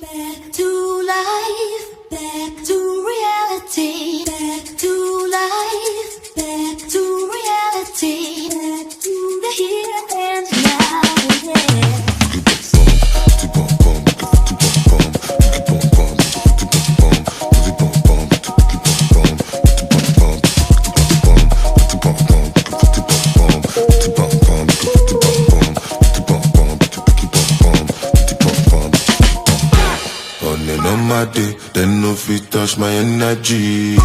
back to life, back to reality, back to life, back to reality, back to the here and now, yeah. On my day, then no fit touch my energy.